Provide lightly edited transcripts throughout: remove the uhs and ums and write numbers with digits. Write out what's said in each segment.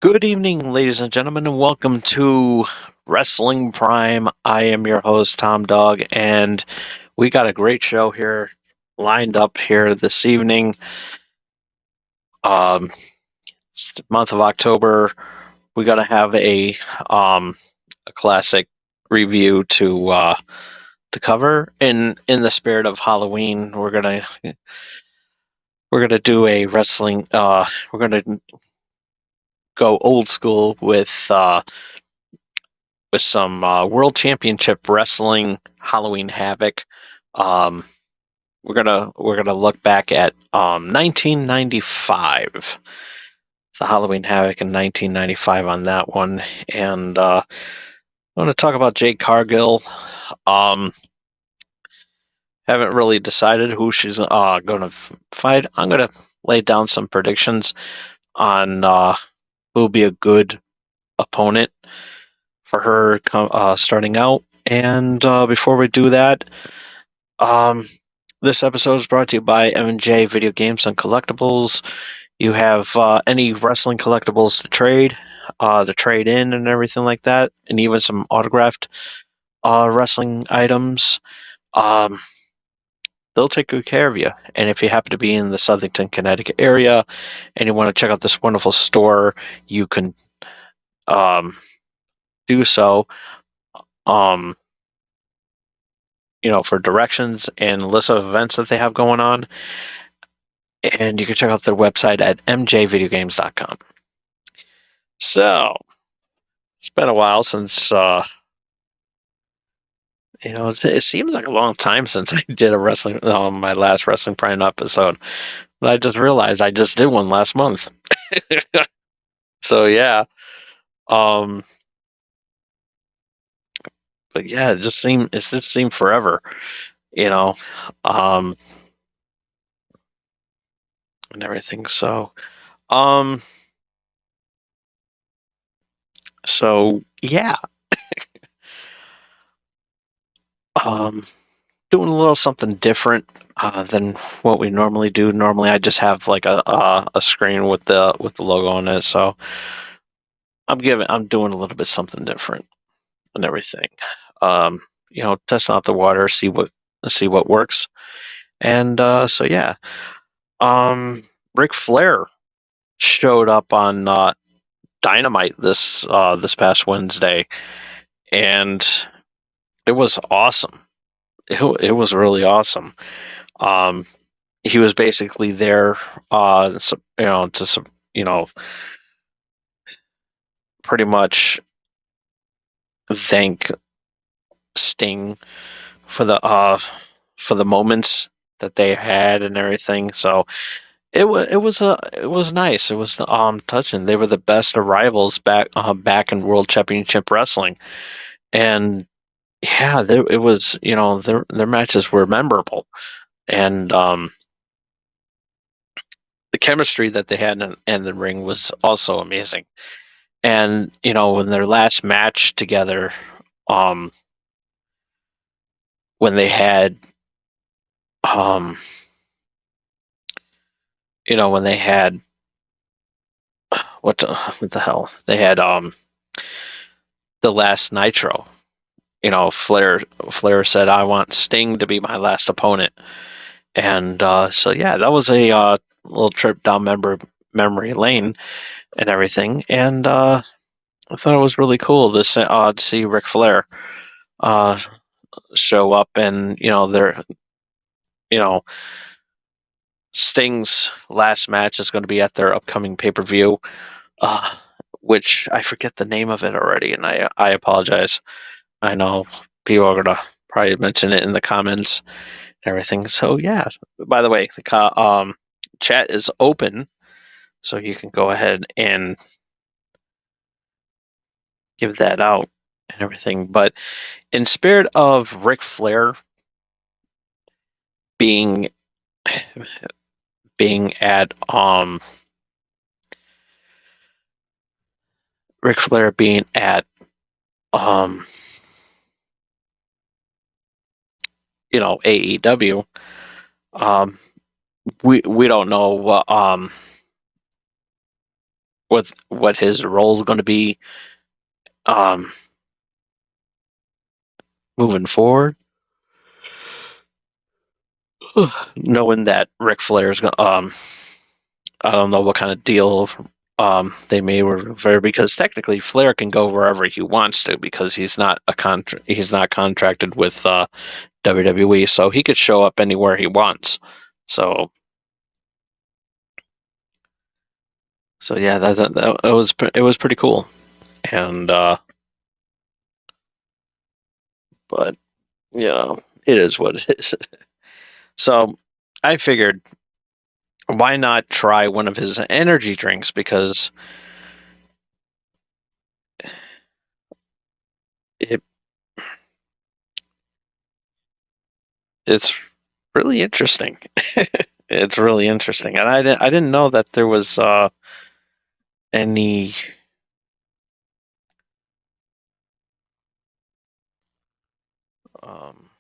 Good evening, ladies and gentlemen, and welcome to Wrestling Prime. I am your host, Tom Dog, and we got a great show here lined up here this evening. Um, it's the month of October. We're gonna have a classic review to cover. In the spirit of Halloween, we're gonna do a wrestling. We're gonna go old school with some World Championship Wrestling Halloween Havoc. Um, we're gonna look back at 1995, the Halloween Havoc in 1995 on that one, and I'm gonna talk about Jade Cargill. Um, haven't really decided who she's gonna fight. I'm gonna lay down some predictions on who will be a good opponent for her starting out. And before we do that, Um, this episode is brought to you by M&J Video Games and Collectibles. You have any wrestling collectibles to trade in and everything like that, and even some autographed wrestling items. Um, they'll take good care of you. And if you happen to be in the Southington, Connecticut area, and you want to check out this wonderful store, you can um, do so. Um, for directions and list of events that they have going on. And you can check out their website at mjvideogames.com. So, it's been a while since, it seems like a long time since I did my last Wrestling Prime episode. But I just realized I just did one last month. So, yeah. Um, but yeah, it just seemed forever, you know, um, and everything. Um, so yeah, um, doing a little something different than what we normally do. Normally, I just have like a screen with the logo on it. So I'm doing a little bit something different and everything. Um, testing out the water, see what works. And so yeah, Ric Flair showed up on Dynamite this past Wednesday, and it was awesome. It was really awesome. Um, he was basically there, to pretty much thank Sting for the moments that they had and everything. So it was nice. It was touching. They were the best of rivals back in World Championship Wrestling, and yeah, it was their matches were memorable, and the chemistry that they had in the ring was also amazing. And in their last match together, um, when they had, um, when they had what the hell they had, the last Nitro. Flair said, "I want Sting to be my last opponent," and so yeah, that was a little trip down memory lane and everything. And I thought it was really cool to see Ric Flair uh, show up, and you know Sting's last match is going to be at their upcoming pay-per-view, uh, which I forget the name of it already, and I apologize. I know people are going to probably mention it in the comments and everything. So yeah. By the way, the chat is open, so you can go ahead and give that out and everything. But in spirit of being being at Ric Flair being at um AEW, um we don't know with what his role is going to be um, moving forward. Knowing that Ric Flair is going, I don't know what kind of deal they made with Flair, because technically Flair can go wherever he wants to because he's not he's not contracted with WWE, so he could show up anywhere he wants. So yeah, that it was pretty cool, and but yeah, it is what it is. So I figured, why not try one of his energy drinks, because it it's really interesting. It's really interesting, and I didn't know that there was any um,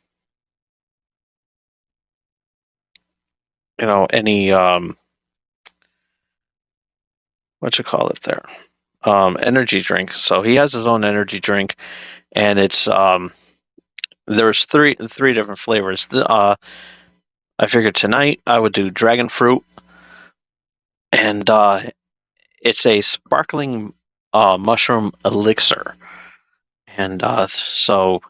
any what you call it there, energy drink. So he has his own energy drink, and it's there's three different flavors. I figured tonight I would do dragon fruit, and it's a sparkling mushroom elixir, and so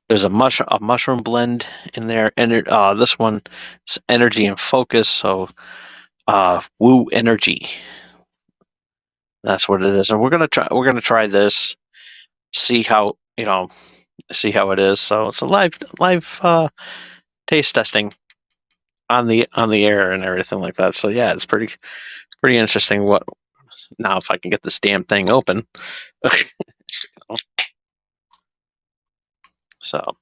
there's a mushroom blend in there, and this one is energy and focus. So woo energy. That's what it is, and we're gonna try this, see how see how it is. So it's a live taste testing on the air and everything like that. So yeah, it's pretty interesting. What now if I can get this damn thing open? So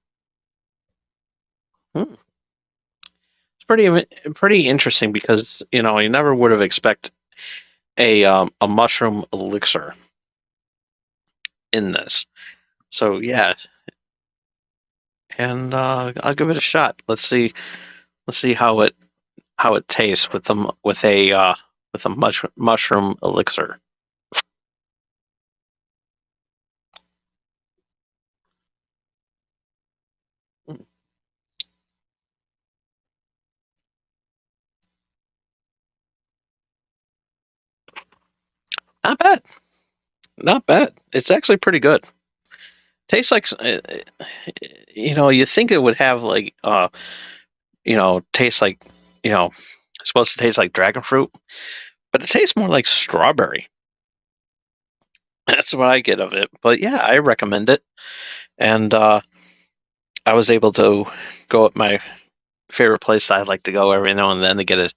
it's pretty interesting, because you never would have expect a mushroom elixir in this. So yeah, and I'll give it a shot. Let's see how it tastes with them with a mushroom elixir. Not bad, not bad. It's actually pretty good. Tastes like you think it would have like taste like it's supposed to taste like dragon fruit, but it tastes more like strawberry. That's what I get of it. But yeah, I recommend it. And I was able to go at my favorite place that I like to go every now and then to get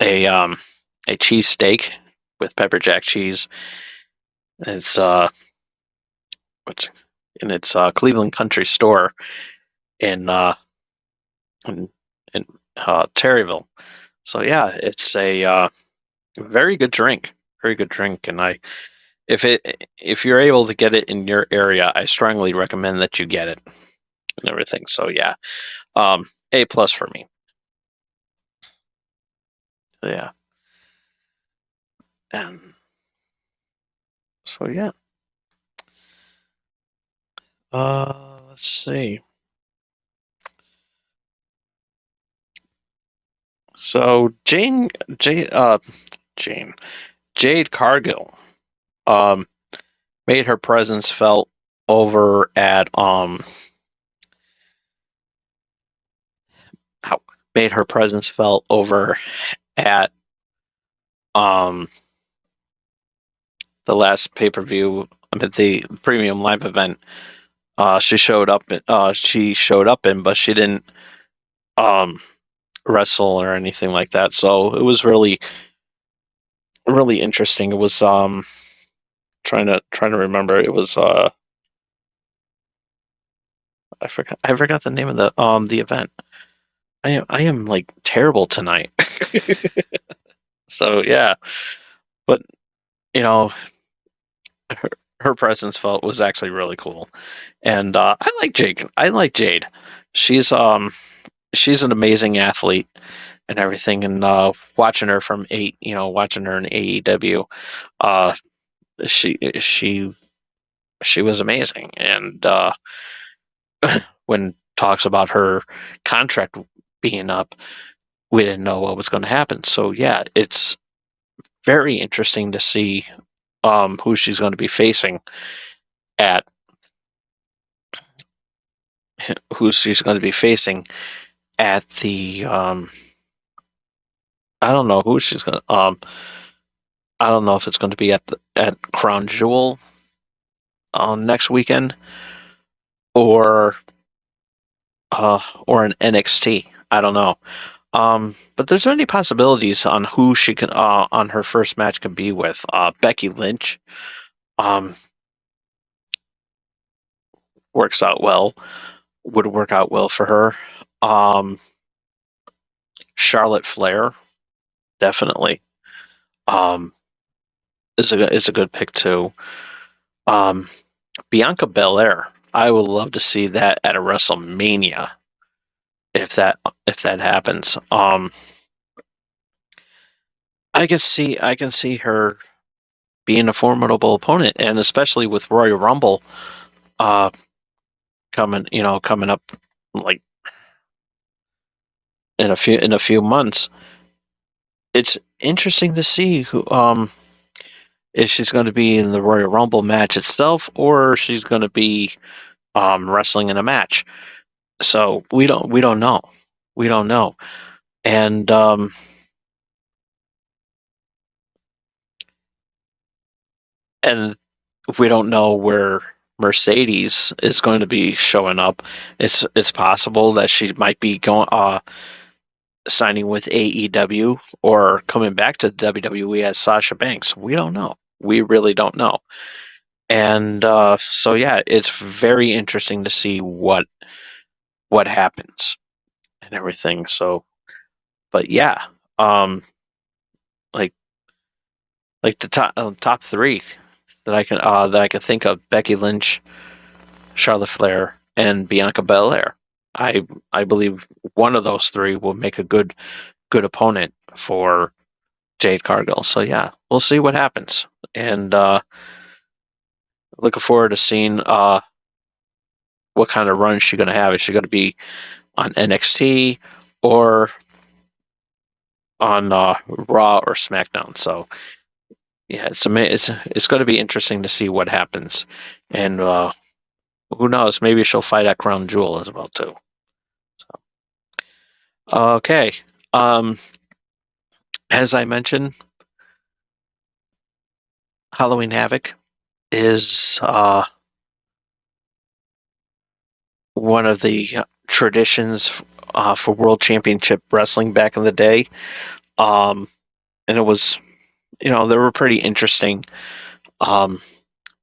a cheese steak with pepper jack cheese. And it's which in its Cleveland Country Store in in, in Terryville. So yeah, it's a very good drink, very good drink. And if you're able to get it in your area, I strongly recommend that you get it and everything. So yeah, A plus for me. Yeah, and so yeah. Let's see. So Jade Cargill um made her presence felt over at how made her presence felt over at um the last pay-per-view, at the premium live event. She showed up. She showed up in, but she didn't um wrestle or anything like that. So it was really interesting. It was trying to remember. It was I forgot the name of the event. I am like terrible tonight. So yeah, but you know her presence felt was actually really cool, and I like Jade. I like Jade. She's she's an amazing athlete and everything. And watching her from watching her in AEW, uh, she she she was amazing. And when talks about her contract being up, we didn't know what was going to happen. So yeah, it's very interesting to see who she's going to be facing at who she's going to be facing at the I don't know who she's going to I don't know if it's going to be at Crown Jewel next weekend or or an NXT. I don't know. But there's many possibilities on who she can on her first match can be with. Becky Lynch um, works out well. Would work out well for her. Charlotte Flair definitely um, is a good pick too. Um, Bianca Belair. I would love to see that at a WrestleMania if that happens. I can see her being a formidable opponent, and especially with Royal Rumble uh, coming up like in a few months. It's interesting to see who if she's going to be in the Royal Rumble match itself or she's going to be wrestling in a match. So we don't know. We don't know. And and we don't know where Mercedes is going to be showing up. It's possible that she might be going signing with AEW or coming back to WWE as Sasha Banks. We don't know. We really don't know. And so yeah, it's very interesting to see what happens and everything. So, but yeah, um, like the top three that I can think of: Becky Lynch, Charlotte Flair, and Bianca Belair. I believe one of those three will make a good opponent for Jade Cargill. So yeah, we'll see what happens. And looking forward to seeing what kind of run she's going to have. Is she going to be on NXT or on Raw or SmackDown? So yeah, it's going to be interesting to see what happens. And who knows? Maybe she'll fight at Crown Jewel as well too. So, okay. Um, as I mentioned, Halloween Havoc is one of the traditions for World Championship Wrestling back in the day. And it was, there were pretty interesting um,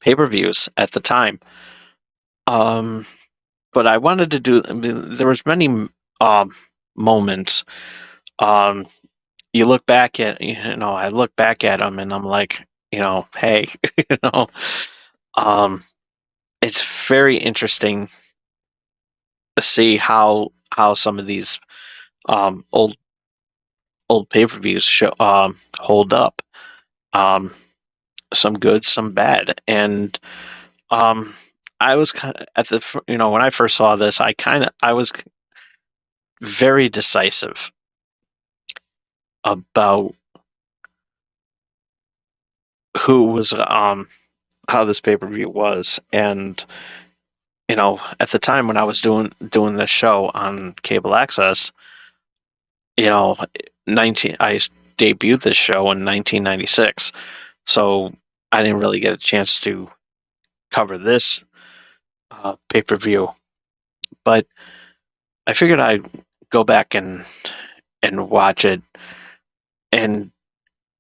pay-per-views at the time. But I wanted to do. I mean, there was many moments. Um, you look back at, I look back at them and I'm like, hey, you know, um, it's very interesting to see how some of these um, old old pay-per-views hold up. Um, some good, some bad, and um, I was kind of when I first saw this, I was very decisive about who was how this pay-per-view was, and at the time when I was doing this show on cable access, you know 19 I debuted this show in 1996, so I didn't really get a chance to cover this pay-per-view, but I figured I'd go back and watch it and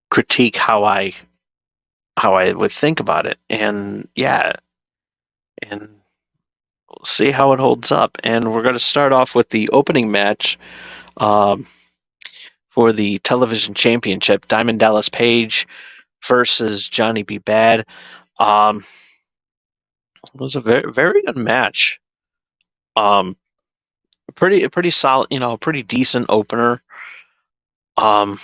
critique how I would think about it, and yeah, and we'll see how it holds up. And we're going to start off with the opening match um, for the television championship: Diamond Dallas Page versus Johnny B. Bad. Um, it was a very good match. Um, pretty solid, pretty decent opener um,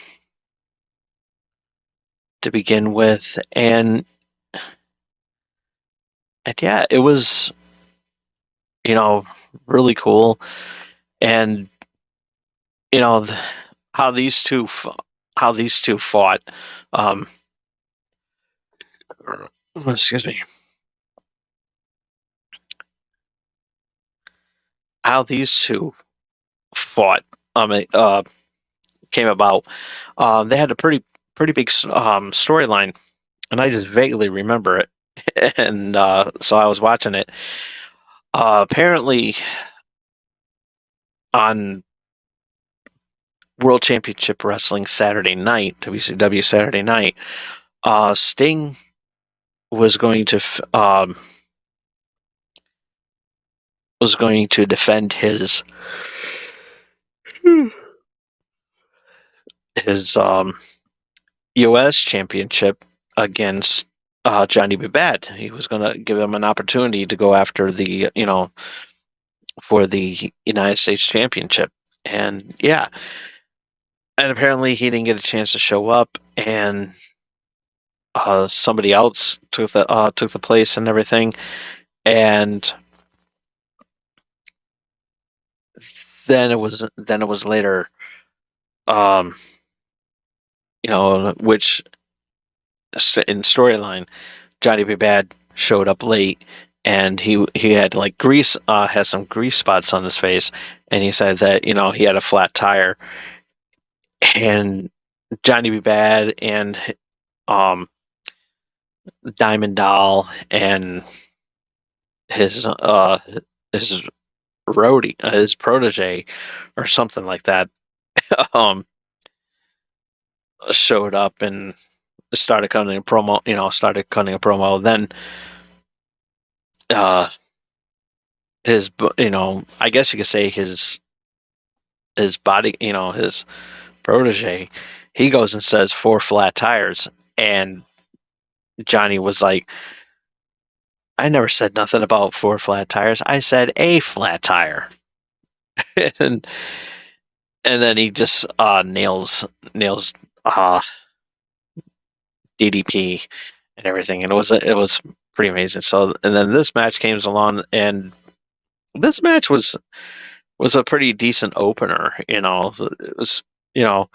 to begin with, and yeah, it was you know really cool, and you know th- how these two fought. Um, excuse me. How these two fought. Came about. They had a pretty big storyline, and I just vaguely remember it. And so I was watching it. Apparently, on World Championship Wrestling Saturday night, WCW Saturday night, Sting was going to defend his U.S. championship against Johnny B. Bad. He was going to give him an opportunity to go after for the United States Championship. And yeah, and apparently he didn't get a chance to show up, and somebody else took the place and everything. And then it was later, um, which in storyline, Johnny B. Bad showed up late, and he had like has some grease spots on his face, and he said that he had a flat tire, and Johnny B. Bad and um, Diamond Doll and his his his protege, or something like that, um, showed up and started cutting a promo. Then uh, I guess you could say his body, his protege, he goes and says 4 flat tires, and Johnny was like, I never said nothing about 4 flat tires. I said a flat tire. and and then he just nails DDP and everything, and it was pretty amazing. So, and then this match came along, and this match was a pretty decent opener. It was you know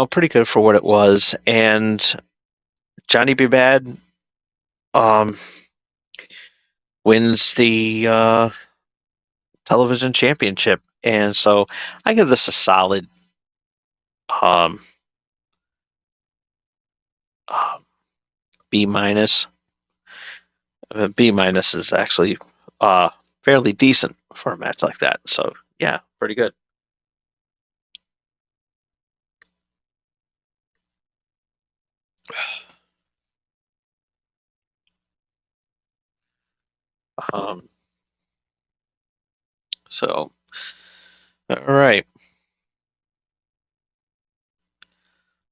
pretty good for what it was, and Johnny B. Bad um, wins the television championship, and so I give this a solid um, uh, B minus. B minus is actually uh, fairly decent for a match like that. So yeah, pretty good. Um, so all right.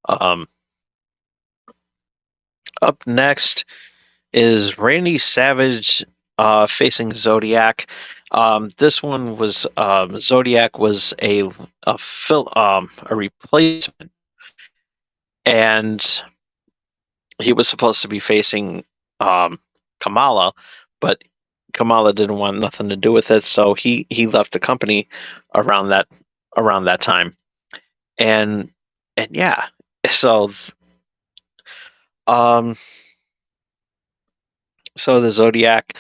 Um, Up next is Randy Savage facing Zodiac. This one was Zodiac was a replacement, and he was supposed to be facing Kamala, but Kamala didn't want nothing to do with it, so he left the company around that time, and yeah, so um so the Zodiac,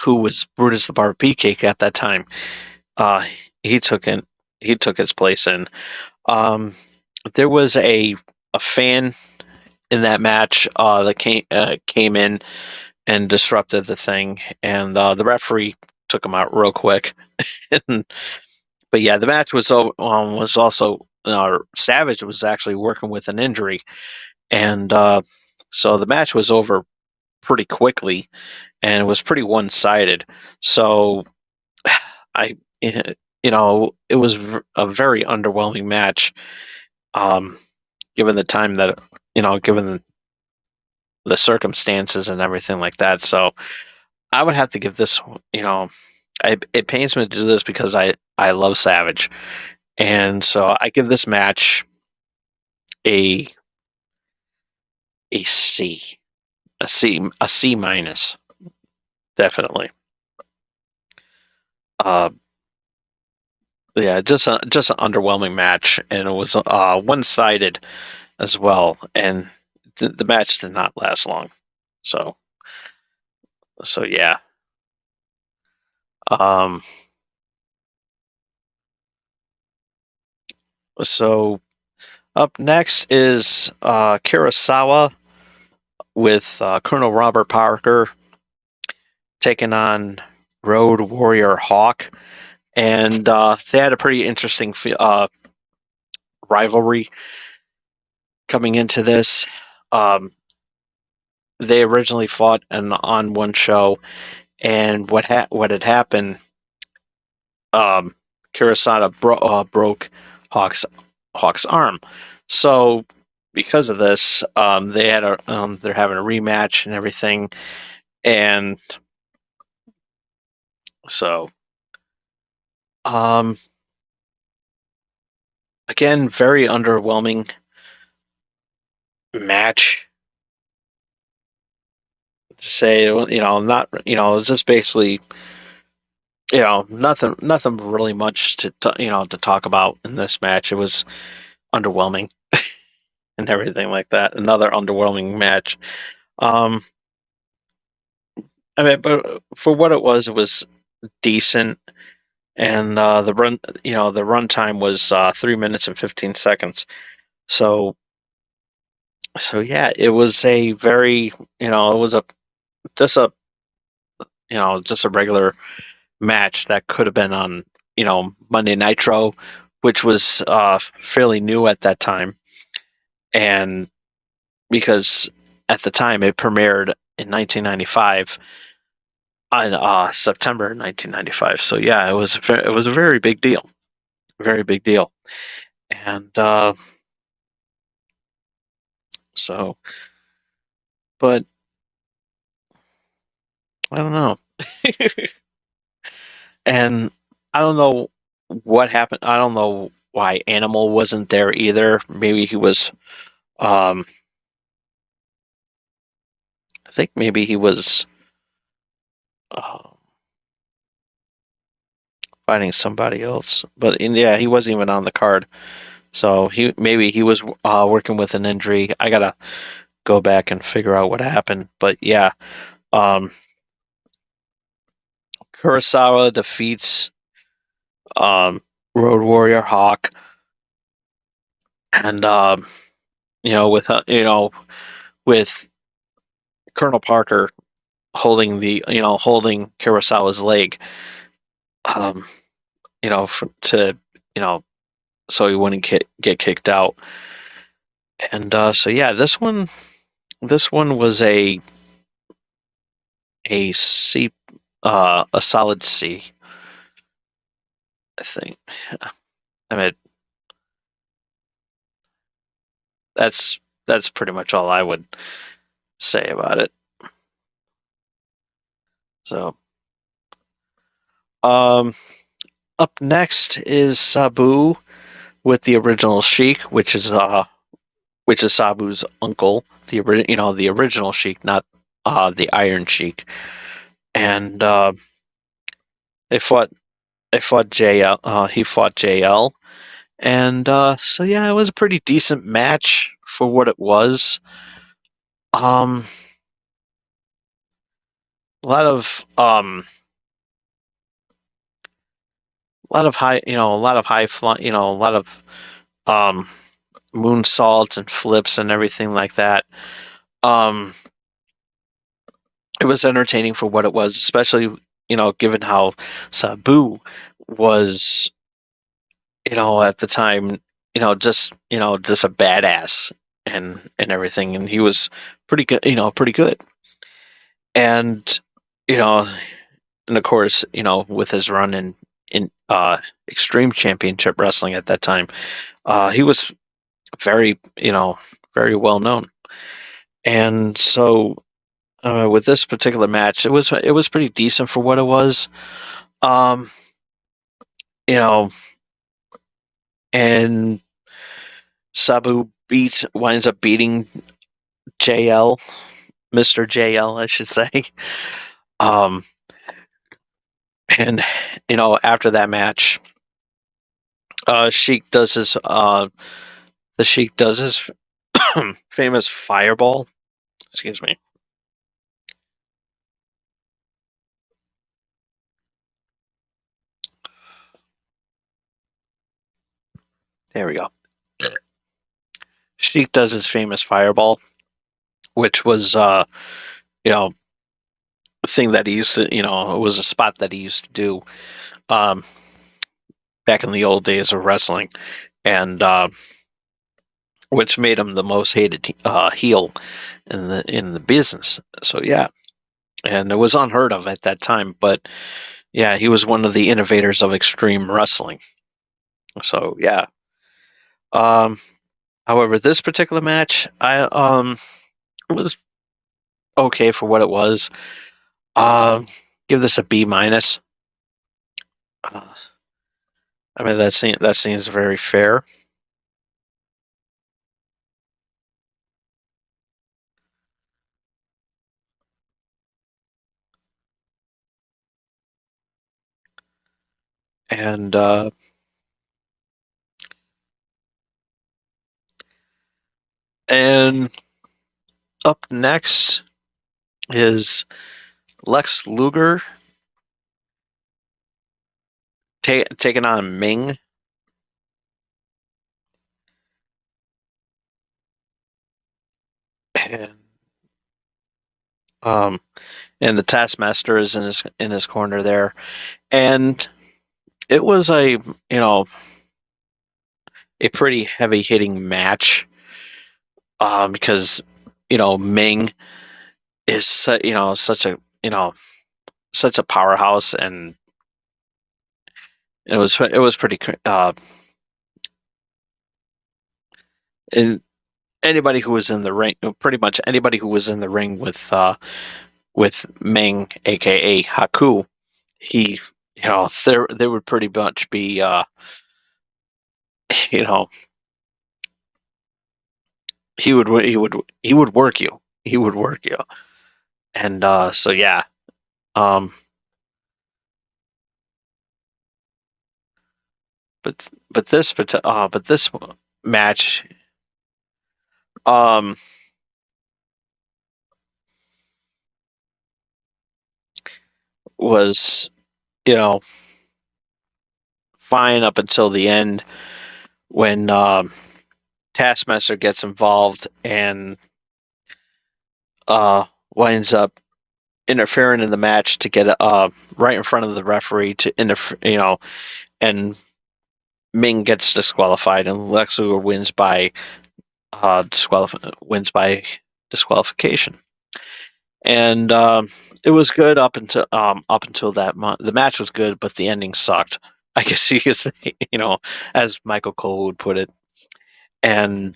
who was Brutus the Barber Beefcake at that time, uh, he took in he took his place in. Um, there was a fan in that match that came in and disrupted the thing, and the referee took him out real quick. But yeah, the match was also Savage was actually working with an injury, and so the match was over pretty quickly, and it was pretty one sided. So I, it was a very underwhelming match, um, given the time that given the circumstances and everything like that. So I would have to give this, it pains me to do this because I love Savage, and so I give this match a a C, a C minus, definitely. Uh, yeah, just an underwhelming match, and it was one sided as well, and the match did not last long. So yeah. Um, so up next is Kurosawa with Colonel Robert Parker taking on Road Warrior Hawk, and they had a pretty interesting rivalry coming into this. Um, they originally fought on one show, and what had happened? Um, Kurosawa broke Hawk's arm, so because of this, they're having a rematch and everything, and so um, again, very underwhelming match. To say, not, it's just basically, nothing really much to talk about in this match. It was underwhelming and everything like that. Another underwhelming match. Um, I mean, but for what it was decent, and the run time was 3 minutes and 15 seconds. So yeah, it was a very, it was a just a just a regular match that could have been on, Monday Nitro, which was fairly new at that time, and because at the time it premiered in 1995 on September 1995. So yeah, it was a very big deal, and so, but I don't know, and I don't know what happened. I don't know why Animal wasn't there either. Maybe he was. Um, I think maybe he was uh, fighting somebody else, but yeah, he wasn't even on the card. So he was working with an injury. I gotta go back and figure out what happened. But yeah, um, Kurosawa defeats um, Road Warrior Hawk, and with Colonel Parker holding Kurosawa's leg, um, to so he wouldn't get kicked out. And so yeah, this one was a C, a solid C, I think. I mean, that's pretty much all I would say about it. So, um, up next is Sabu with the original Sheik, which is Sabu's uncle, the original Sheik, not the Iron Sheik, and they fought JL. He fought JL, and so yeah, it was a pretty decent match for what it was. Um, a lot of a lot of high fly, a lot of um moonsaults and flips and everything like that. Um, it was entertaining for what it was, especially given how Sabu was, at the time, just a badass and everything, and he was pretty good, pretty good, and you know, and of course, with his run in Extreme Championship Wrestling at that time, he was very, very well known, and so with this particular match, it was pretty decent for what it was. Um, you know, and Sabu winds up beating JL, Mr. JL, I should say. Um, and after that match, Sheik does his the Sheik does his famous fireball. Excuse me. There we go. Sheik does his famous fireball, which was you know a thing that he used to it was a spot that he used to do um, back in the old days of wrestling, and which made him the most hated heel in the business. So yeah, and it was unheard of at that time, but yeah, he was one of the innovators of extreme wrestling. So yeah. Um, However, this particular match, it was okay for what it was. Give this a B minus. Uh, I mean that seems very fair. And and up next is Lex Luger taking on Ming. And um and the Taskmaster is in his corner there. And it was a pretty heavy hitting match because Ming is such a powerhouse, and it was pretty and anybody who was in the ring, pretty much anybody who was in the ring with Ming, aka Haku, he there would pretty much be you know he would work you, and so yeah. um but this match um was you know fine up until the end when Taskmaster gets involved and winds up interfering in the match to get right in front of the referee to interfere, and Ming gets disqualified, and Lex Luger wins by disqualification. And it was good up until that the match was good, but the ending sucked. I guess you could say, as Michael Cole would put it. And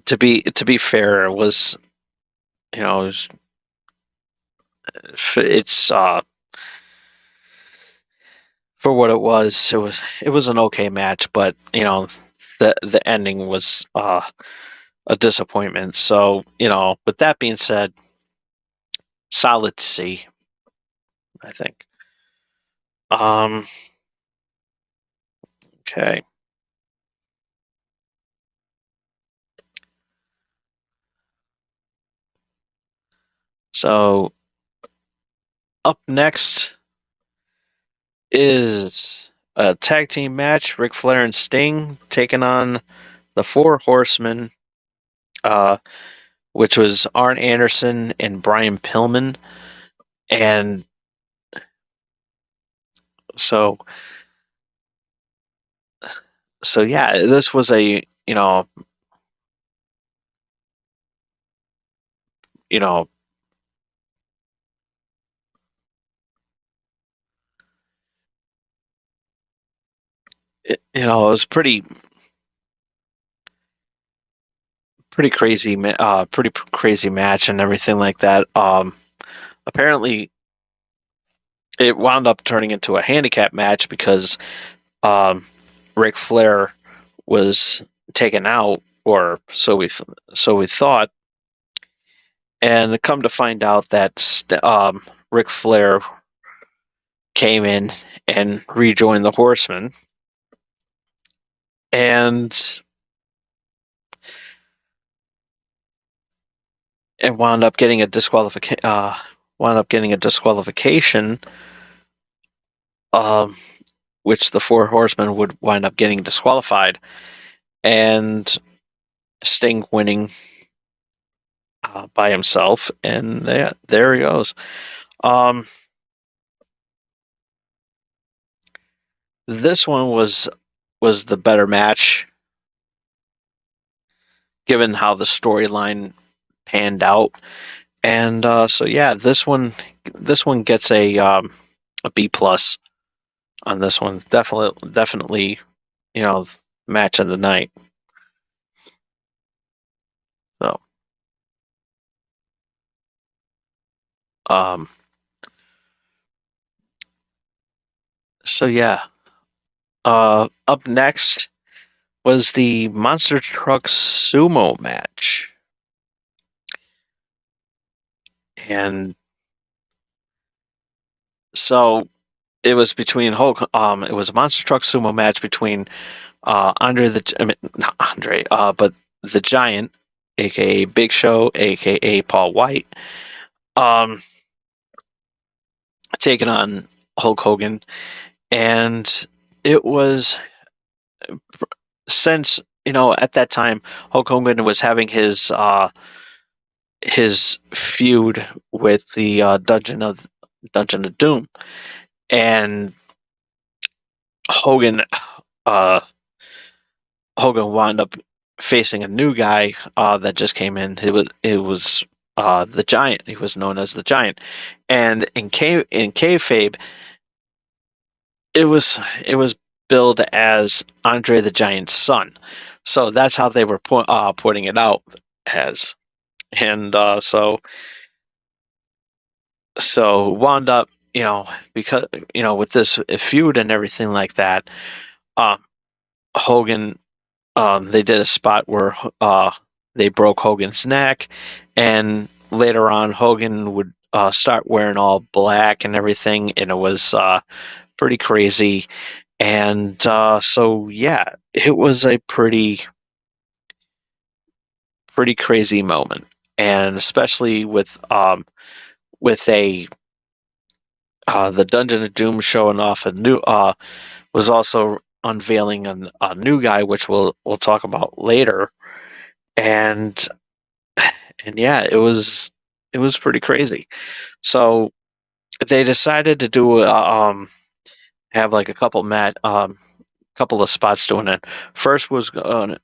to be fair, it was it's for what it was. It was an okay match, but the ending was a disappointment. So with that being said, solid C, I think. Um, okay. So up next is a tag team match: Ric Flair and Sting taking on the Four Horsemen, uh, which was Arn Anderson and Brian Pillman. And so yeah, this was a you know it was pretty crazy, pretty crazy match and everything like that. Apparently, it wound up turning into a handicap match because Ric Flair was taken out, or so we thought. And come to find out that Ric Flair came in and rejoined the Horsemen, and wound up getting a disqualification, which the Four Horsemen would wind up getting disqualified, and Sting winning by himself, and there he goes. This one was the better match, given how the storyline panned out, and so yeah, this one gets a B plus on this one. Definitely, match of the night. So, um, so yeah. Up next was the Monster Truck Sumo match, and so it was between Hulk. It was a Monster Truck Sumo match between not Andre, but the Giant, aka Big Show, aka Paul White, taking on Hulk Hogan, and it was, since at that time Hulk Hogan was having his feud with the Dungeon of Doom, and Hogan wound up facing a new guy that just came in. It was the Giant. He was known as the Giant, and in kayfabe, it was billed as Andre the Giant's son. So that's how they were putting it out as, and so wound up, because with this feud and everything like that, Hogan, they did a spot where they broke Hogan's neck, and later on Hogan would start wearing all black and everything, and it was pretty crazy. And so yeah, it was a pretty crazy moment, and especially with a the Dungeon of Doom showing off a new was also unveiling a new guy, which we'll talk about later, and yeah, it was pretty crazy. So they decided to do have like a couple couple of spots doing it. First was in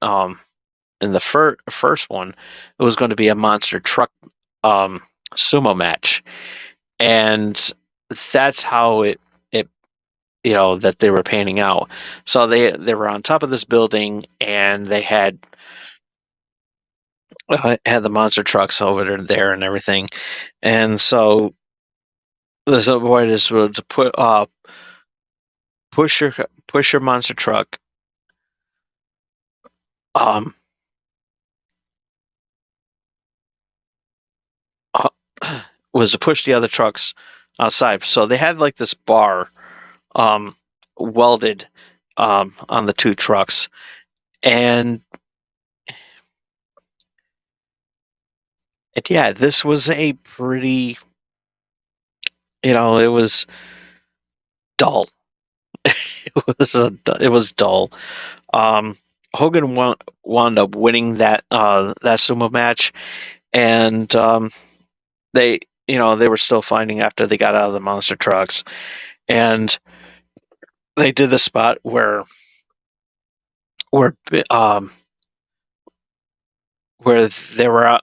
the first one, it was going to be a monster truck sumo match, and that's how it that they were painting out. So they were on top of this building, and they had the monster trucks over there and everything, and so the point is to push your monster truck um was to push the other trucks outside. So they had like this bar welded on the two trucks, and yeah, this was a pretty, it was dull. It was dull. Hogan wound up winning that sumo match, and they they were still fighting after they got out of the monster trucks, and they did the spot where um where they were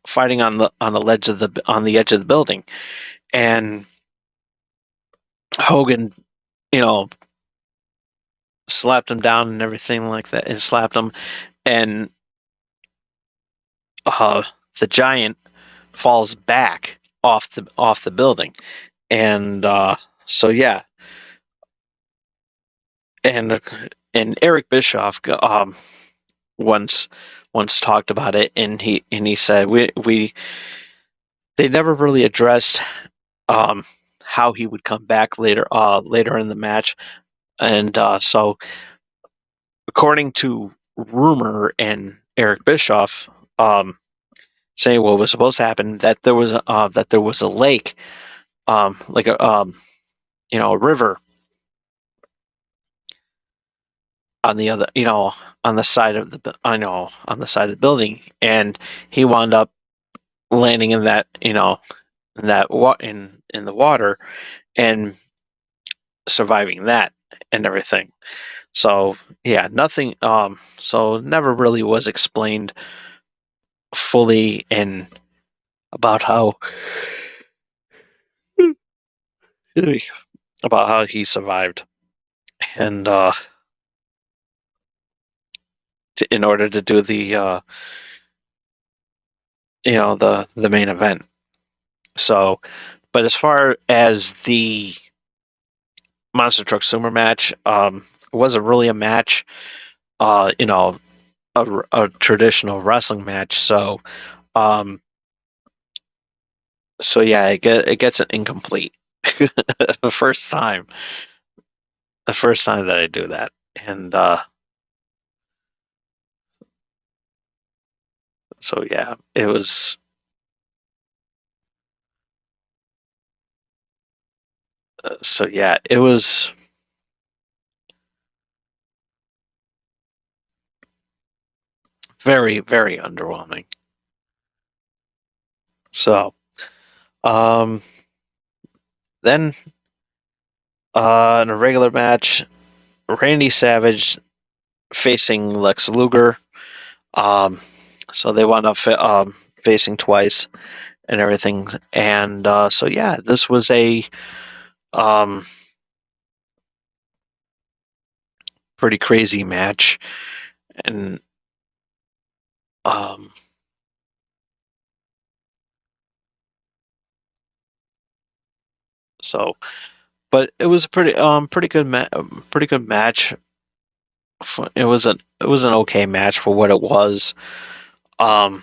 fighting on the edge of the building, and Hogan slapped him down and everything like that, and slapped him, and the Giant falls back off the building, and so yeah, and Eric Bischoff once talked about it, and he said we they never really addressed um, how he would come back later in the match, and so according to rumor and Eric Bischoff saying what was supposed to happen, that there was a lake, like a a river on the other, on the side of on the side of the building, and he wound up landing in that, in the water, and surviving that and everything. So yeah, nothing. So never really was explained fully and about how about how he survived, and in order to do the the main event. So, but as far as the Monster Truck Sumo match, it wasn't really a match. You know, a traditional wrestling match. Um, so yeah, it gets an incomplete the first time. The first time that I do that, and so yeah, it was. So yeah, it was very, very underwhelming. So, um, then in a regular match, Randy Savage facing Lex Luger. Um, so they wound up facing twice and everything. And so yeah, this was a um, pretty crazy match, and um, so but it was a pretty good match. It was an okay match for what it was. Um,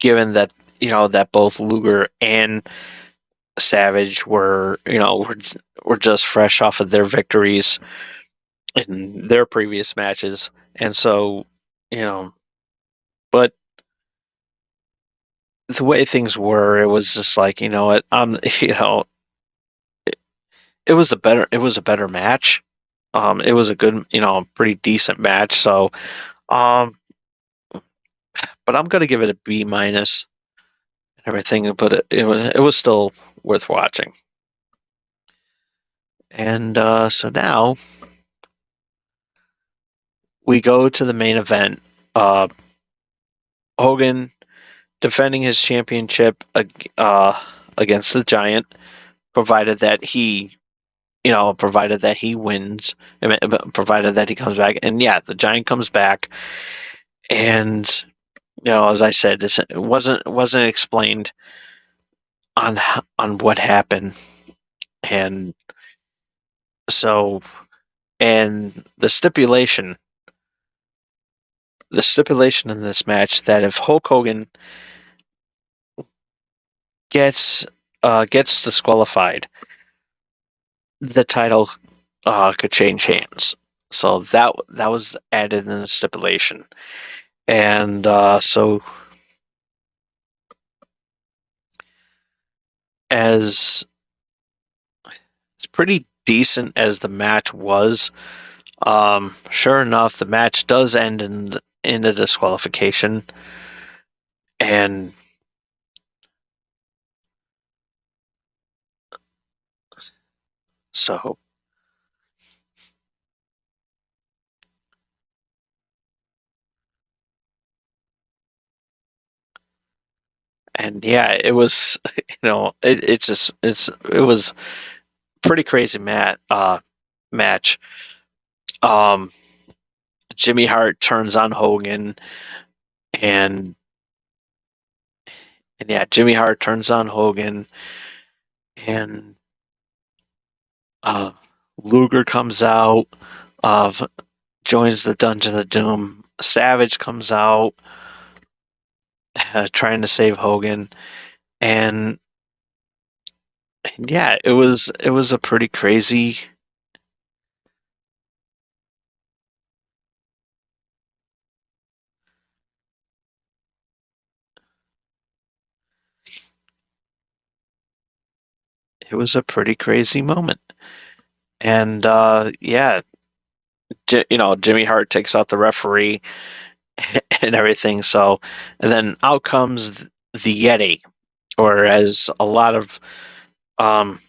given that that both Luger and Savage were just fresh off of their victories in their previous matches, and so you know, but the way things were, it was just like, what, it was a better match. It was a good, pretty decent match. So, um, but I'm gonna give it a B minus and everything. But it was still worth watching. And so now we go to the main event. Uh, Hogan defending his championship against the Giant, provided that provided that he wins, provided that he comes back. And yeah, the Giant comes back, and as I said, it wasn't explained on what happened, and so and the stipulation in this match, that if Hulk Hogan gets disqualified, the title could change hands. So that was added in the stipulation, and so as pretty decent as the match was, sure enough, the match does end in a disqualification, and so and yeah, it was it was pretty crazy match. Um, Jimmy Hart turns on Hogan, and yeah, Jimmy Hart turns on Hogan, and uh, Luger comes out, joins the Dungeon of Doom. Savage comes out, trying to save Hogan, and yeah, it was a pretty crazy. It was a pretty crazy moment, and yeah, Jimmy Hart takes out the referee and everything. So, and then out comes the Yeti, or as a lot of um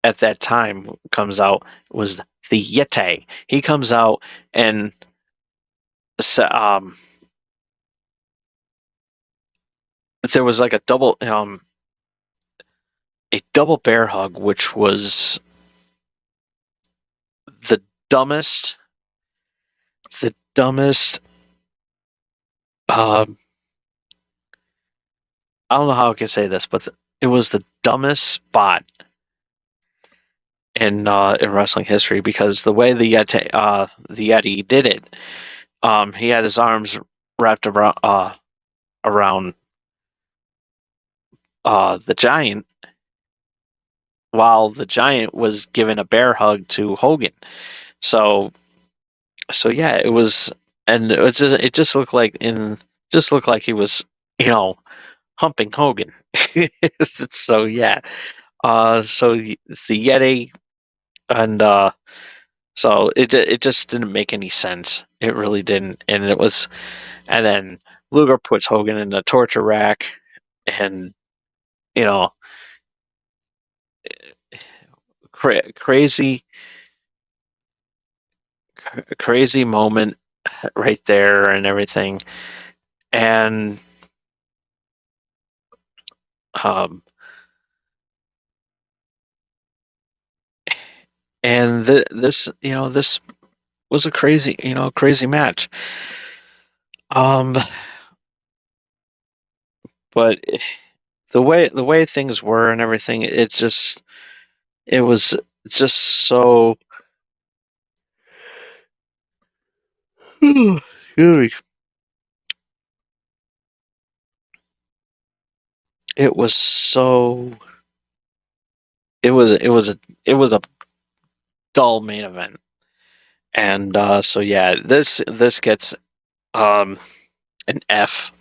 at that time comes out, was the Yeti. He comes out and um there was like a double bear hug, which was the dumbest the dumbest um I don't know how I can say this, but it was the dumbest spot in wrestling history, because the way the Yeti did it, he had his arms wrapped around the Giant, while the Giant was giving a bear hug to Hogan. So yeah, it was, and it just looked like he was, humping Hogan. So yeah, so the Yeti, and so it just didn't make any sense. It really didn't, and then Luger puts Hogan in the torture rack, and you know, crazy, crazy moment right there and everything, and um, this was a crazy match. Um, but the way things were and everything, it was just so. Excuse me. It was so. It was a dull main event, and so yeah, this gets um an F.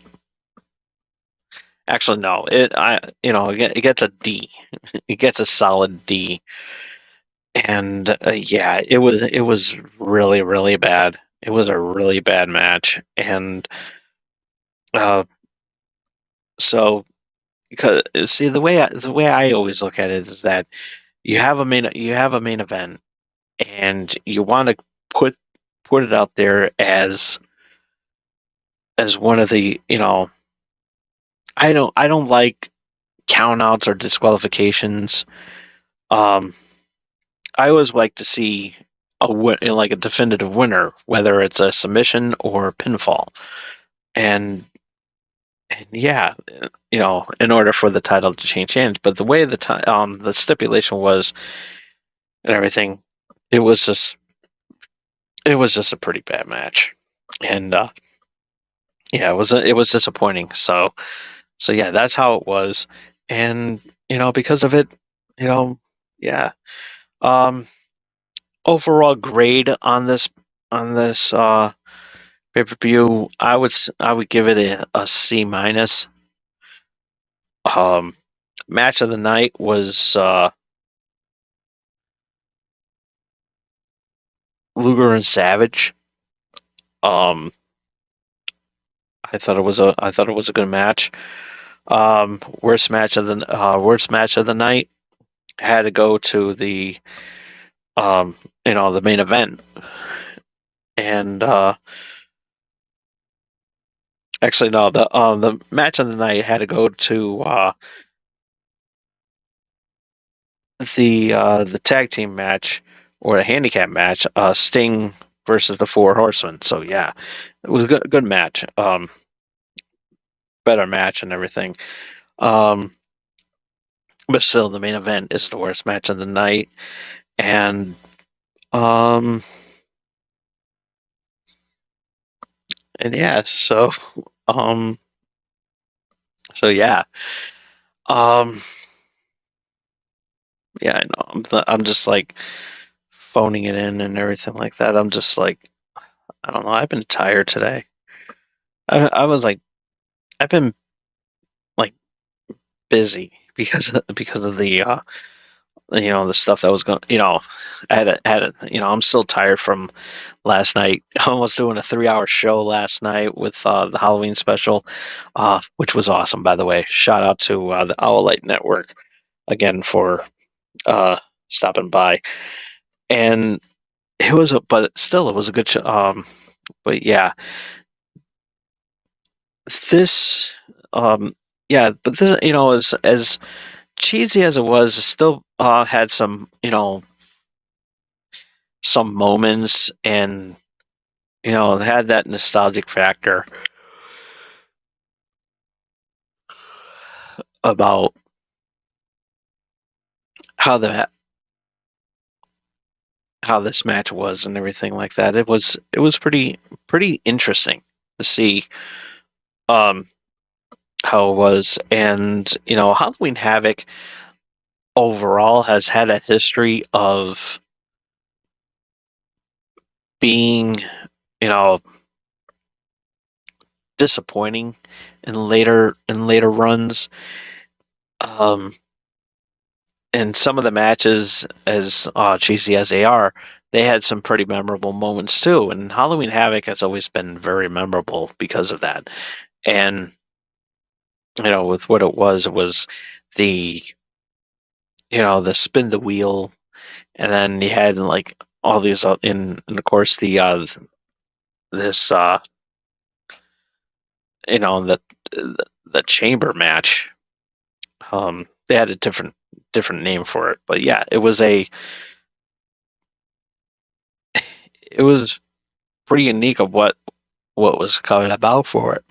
Actually, no, it gets a D. It gets a solid D, and yeah, it was really really bad. It was a really bad match, and uh, so because see the way I always look at it is that you have a main event, and you want to put it out there as one of the, I don't like countouts or disqualifications. Um, I always like to see like a definitive winner, whether it's a submission or pinfall, and yeah, in order for the title to change hands. But the way the stipulation was and everything, it was just it was just a pretty bad match, and yeah, it was disappointing. So yeah, that's how it was, and because of it, you know, yeah. Um, Overall grade on this pay per view, I would give it a C minus. Um, Match of the night was Luger and Savage. Um, I thought it was a good match. Worst match of the night had to go to the main event, and actually no, the match of the night had to go to the tag team match, or the handicap match, Sting versus the Four Horsemen. So yeah, it was a good match, better match and everything. Um, but still, the main event is the worst match of the night, And um and yeah, um so yeah. Um yeah, I know. I'm just like phoning it in and everything like that. I'm just like, I don't know. I've been tired today. I was like, I've been like busy because of the the stuff that was going. I'm still tired from last night. Almost doing a 3-hour show last night with the Halloween special, which was awesome, by the way. Shout out to the Owlite Network again for uh, stopping by. And but still, it was a good show. But yeah, this, but this, as cheesy as it was, it still had some, some moments, and it had that nostalgic factor about how the how this match was and everything like that. It was pretty interesting to see um how it was. And Halloween Havoc overall has had a history of being, you know disappointing in later runs. um and some of the matches, as cheesy as they are, they had some pretty memorable moments too. And Halloween Havoc has always been very memorable because of that. And with what it was the the spin the wheel, and then you had like all these and of course the this the the chamber match. They had a different name for it, but yeah, it was pretty unique of what was coming about for it.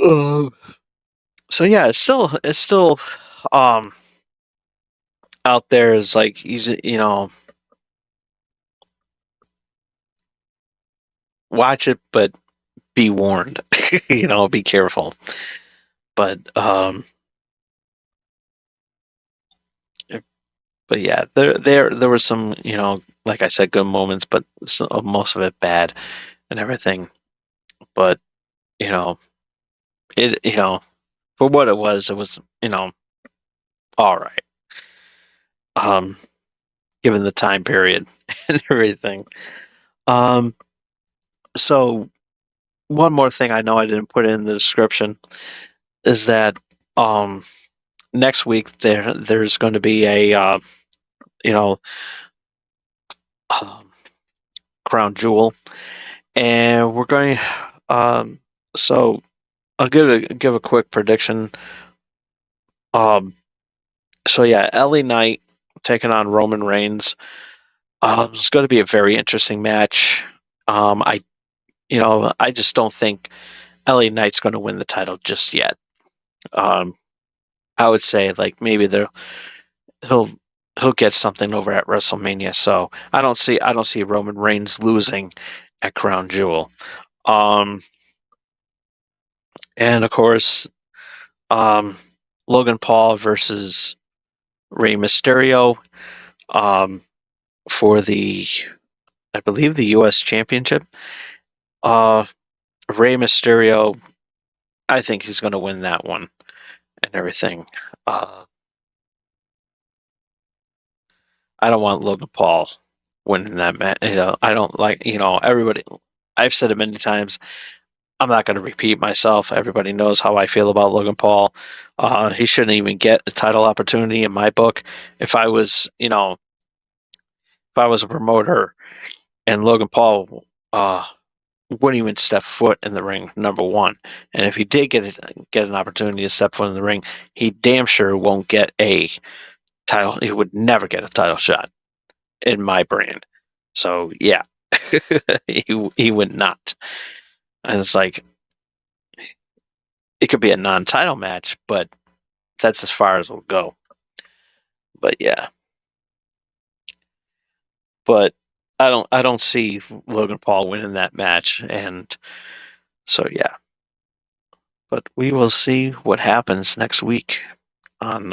Um, so yeah, it's still um out there is like watch it, but be warned. Be careful. But but yeah, there were some, like I said, good moments, but most of it bad and everything. But you know it for what it was all right. Um, given the time period and everything. Um, so one more thing I know I didn't put in the description is that um next week there's going to be a you know um, crown jewel, and we're going. So I'll give a quick prediction. Um, so yeah, LA Knight taking on Roman Reigns. It's going to be a very interesting match. I just don't think LA Knight's going to win the title just yet. Um, I would say like maybe he'll he'll get something over at WrestleMania. So I don't see Roman Reigns losing at Crown Jewel. Um, and of course, um, Logan Paul versus Rey Mysterio, um, for I believe the U.S. Championship. Uh, Rey Mysterio, I think he's going to win that one and everything. Uh, I don't want Logan Paul winning that match. I don't like, everybody. I've said it many times. I'm not going to repeat myself. Everybody knows how I feel about Logan Paul. He shouldn't even get a title opportunity in my book. If I was, if I was a promoter and Logan Paul wouldn't even step foot in the ring, number one. And if he did get an opportunity to step foot in the ring, he damn sure won't get a title. He would never get a title shot in my brand. So yeah, he would not. And it's like it could be a non-title match, but that's as far as we'll go. But yeah. but I don't see Logan Paul winning that match, and so yeah. But we will see what happens next week on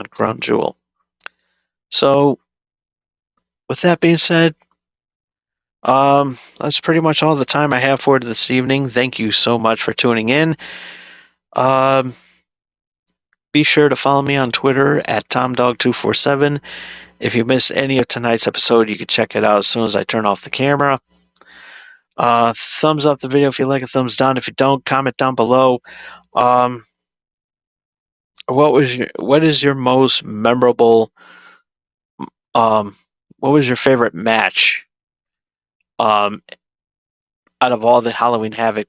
Crown Jewel. So with that being said, that's pretty much all the time I have for this evening. Thank you so much for tuning in. Um, be sure to follow me on Twitter at TomDog247. If you missed any of tonight's episode, you can check it out as soon as I turn off the camera. Thumbs up the video if you like it, thumbs down if you don't. Comment down below. What is your most memorable? What was your favorite match? Out of all the Halloween Havoc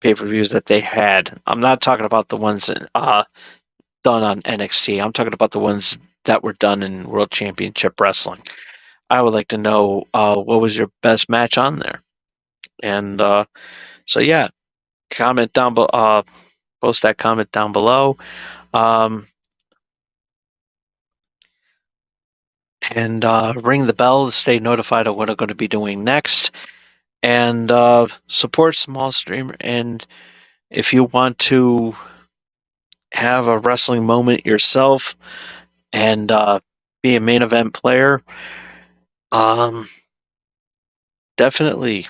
pay-per-views that they had, I'm not talking about the ones done on NXT. I'm talking about the ones that were done in World Championship Wrestling. I would like to know what was your best match on there, and so yeah, comment down below. Post that comment down below. And ring the bell to stay notified of what I'm going to be doing next. And support small streamer. And if you want to have a wrestling moment yourself and be a main event player, definitely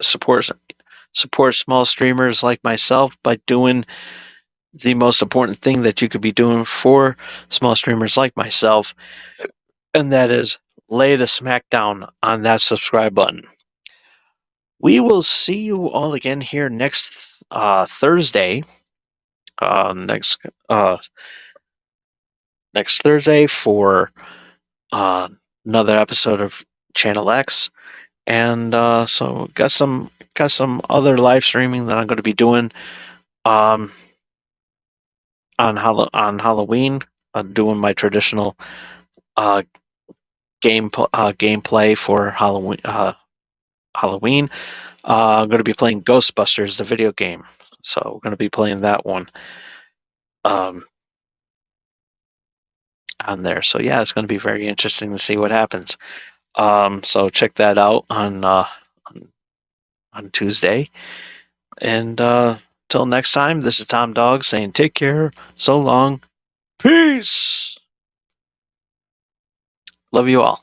support small streamers like myself by doing the most important thing that you could be doing for small streamers like myself, and that is lay the smackdown on that subscribe button. We will see you all again here next Thursday. Next Thursday for another episode of Channel X, and so got some other live streaming that I'm going to be doing on Halloween. Doing my traditional gameplay for Halloween. I'm going to be playing Ghostbusters, the video game. So we're going to be playing that one on there. So yeah, it's going to be very interesting to see what happens. So check that out on Tuesday. And till next time, this is Tom Dog saying take care, so long, peace. Love you all.